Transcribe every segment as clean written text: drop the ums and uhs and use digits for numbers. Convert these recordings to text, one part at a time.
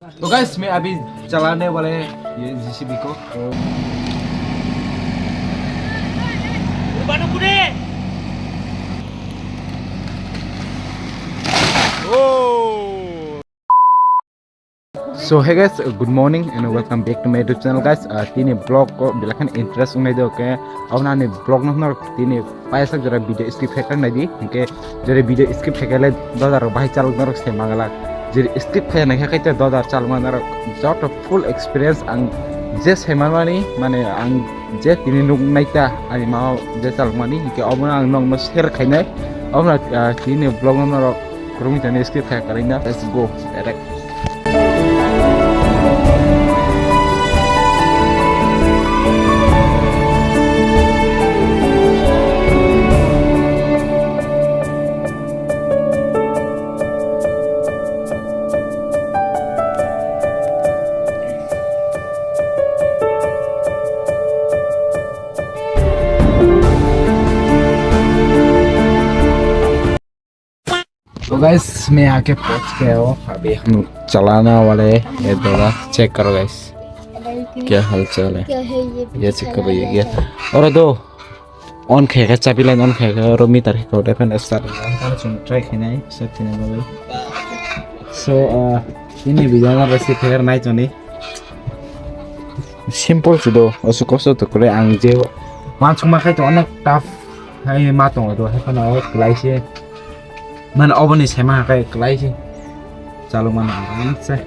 तो गाइस मैं अभी चलाने वाले ये जेसीबी को So hey guys, good morning and welcome back to my YouTube channel guys. Tini vlog ko bilakan interest ungai do ke awna ne vlog no tini paisa jara video skip hacker nai di ke jare video skip hacker le dodar bhai chal narok se mangala jare skip hacker nai kai ta dodar chal narok jot full experience ang je semanwani mane ang je tini nuk naita ani ma je chal mani ke awna ang nong no share khainai awna tini vlog no narok kurumi tani skip hacker ina. Let's go direct. तो guys मैं आके पहुंच गया हूँ अभी हम चलाना वाले ये दादा चेक करो गाइस क्या हाल चाल है ये चेक करो ये और दो ऑन खेगा चाबी लाइन ऑन खेगा और मीटर को डेफिनेट स्टार्ट कर सुन ट्राई खेना है सब खेना है सो ini bijana resi फेर नाइ चनी सिंपल सुदो असु कसो तो करे आं जे मानसुमा खाय तो अनेक टफ है मा दङ दो है फना लाइसे mana oven is hema kai klai sih calo mana ini sih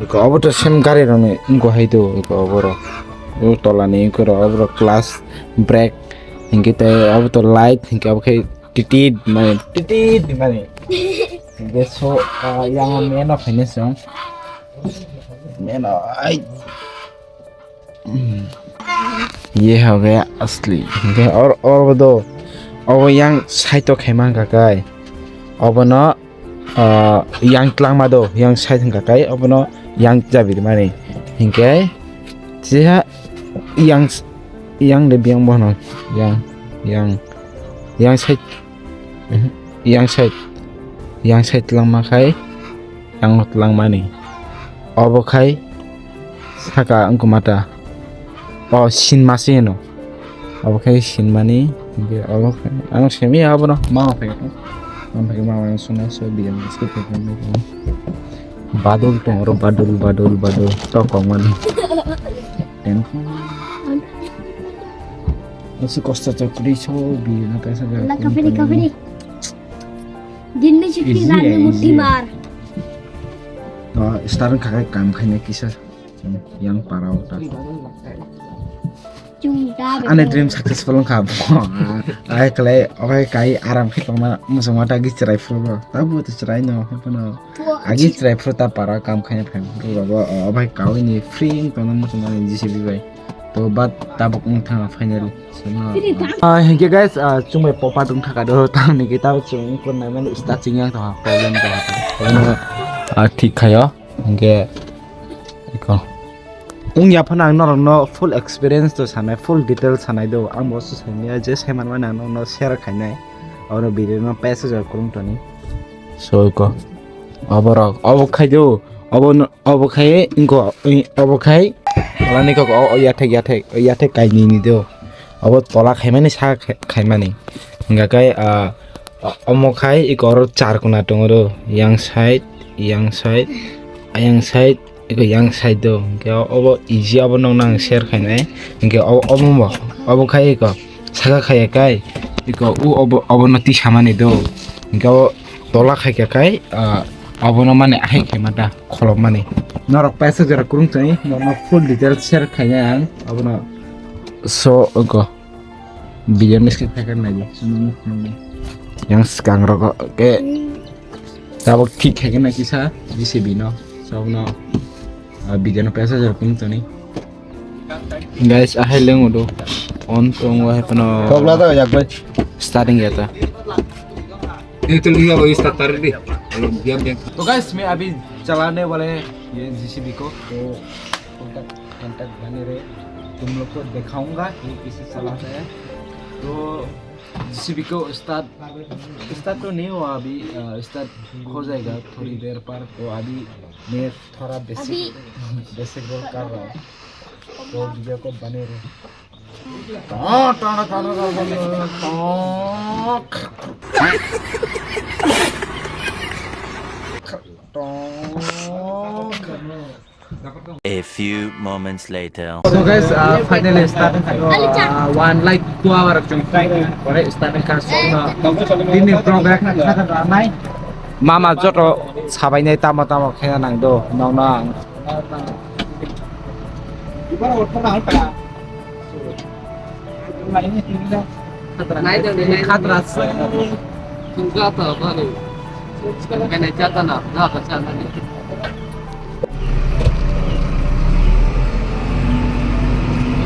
iko oven tuh sem gari rame ingo hai tuh iko oven ro tolani iko oven class brake hingga teh oven tuh light hingga oven kayak titit mana hingga so yang main of ini song main ay ये हो गया असली और वो दो अब yang side to khemang kakai abono yang tlangma do yang side kakai abono yang jabi mani hingkai jiha yang de biang bono yang side tlangma kai yang tlangma ni abo kai saka angko mata oh sin masino abo kai sin mani dia Allah anu semi apa no mau pakai mau yang sunai so biar meski pakai badul tuh orang badul tokong mana dan masih kosta cokri so biar nanti saja lah kafe jenis filmnya muti mar sekarang kakak kam kayaknya kisah yang parah udah ane dream successful kah? Ay kalai kai aram kita mana musuh mata gis cerai flu, tahu tuh cerai no, apa no? Agi cerai flu tak parah kam kayaknya flu, apa kau ini free kalau musuh mana di sini bay, tuh bat tabuk tengah final. Hingga guys, cuma popa tung kakak dulu tahu nih kita cuma ikut namanya startingnya tuh problem tuh apa? Tik kayak hingga ikut. Ungya pernah no full experience tuh sana full detail sana itu ang bos sana aja saya mana no share kayaknya orang video no pesa jual kurung tuh nih so iko abo kai ingko abo kai kalau nih kok ya teh kai nih tuh abo tolak kai mana sah kai mana enggak kai omo kai iko orang car kuna tuh yang side iko yang side do kaya obo easy obo nong nang share khainai kaya obo khai iko saga khai kai iko obo noti samani do kaya tola khai kai obo no mane ahi khai mata kholom mane norok paisa jara kurung chai no full details share khainai ang obo no so iko business ke pakai nai yang sekarang rokok ke tabok ঠিক khai na kisa JCB no so no bigyan pesa jar ping to ni guys ahai leng udo on to wa he pano kobla da jak bhai starting ya ta ये तो लिया वही start the तो guys मैं अभी चलाने वाले ये जेसीबी को तो कांटेक्ट बने रहे तुम लोग को दिखाऊंगा ये किसे चलाता है तो जेसीबी को स्टार्ट तो नहीं हुआ अभी स्टार्ट हो जाएगा थोड़ी देर पर तो अभी मैं थोड़ा बेसिक रोल कर रहा हूँ तो वीडियो को बने रहे A few moments later. So guys, finally start 1 like 2 hour chung kore start ka song dini program nai mama joto sabai nai tama khena nang do nong nang khatra Tunggu apa baru? Manajer tanah, dah kerja tadi.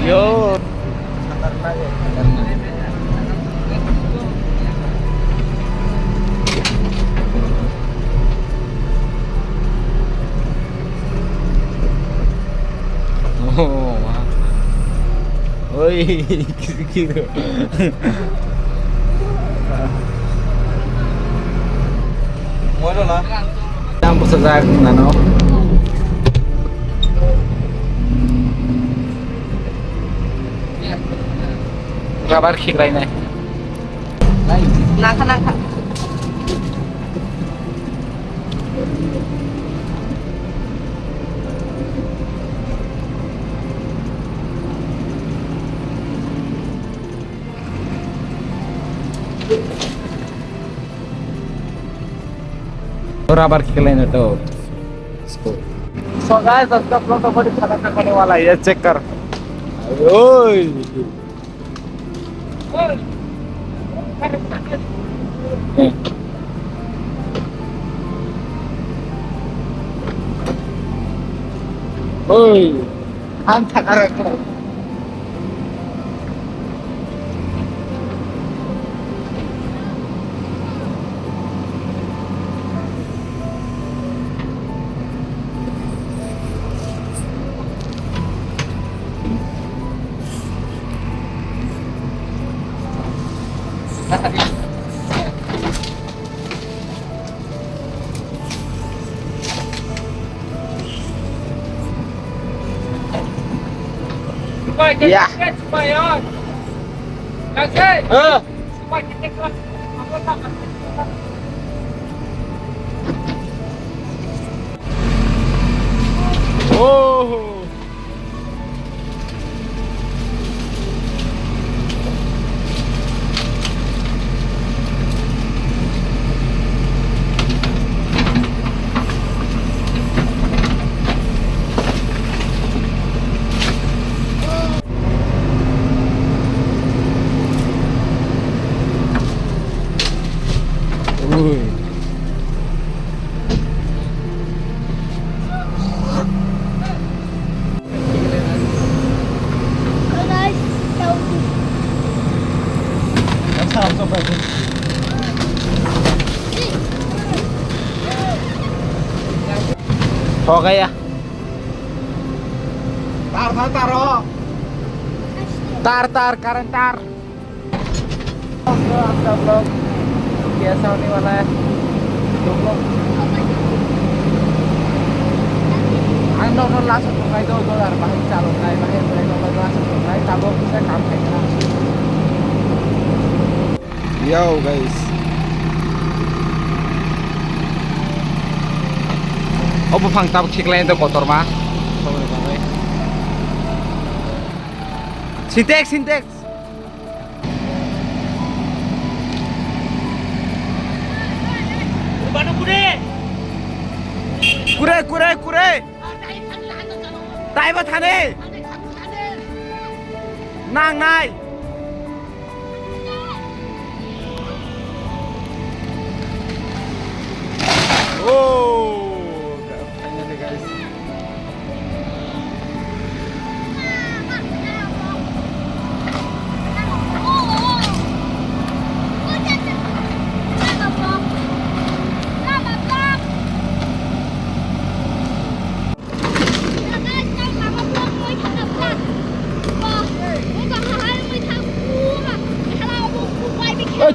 yo oh wow oi gitu Muero lah. Campur sejak nano. Kabar khik rai nai. Naka. बराबर खेले ना तो so guys सबका अपना तो बड़ी खतरनाक होने वाला है ये चेक कर ओए ओए हम थका रखो Ya. Oh. हो गया तार करंट तार आपका ब्लॉग कैसा होने वाला है तुम लोग ang nonton langsung ke itu dolar bahkan calon lain bahkan boleh nonton langsung ke lain tabung bisa sampai yo guys oh phang tab khik lain to kotor ma Sintex Kure Tai ba thane nang nai oh finally guys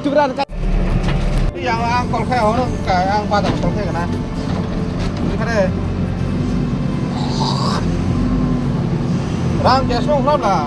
Cibran kan. Yang angkol kayak orang kayak ang pada angkol kayak kan. Ini kan deh. Ram jasmu ram lah.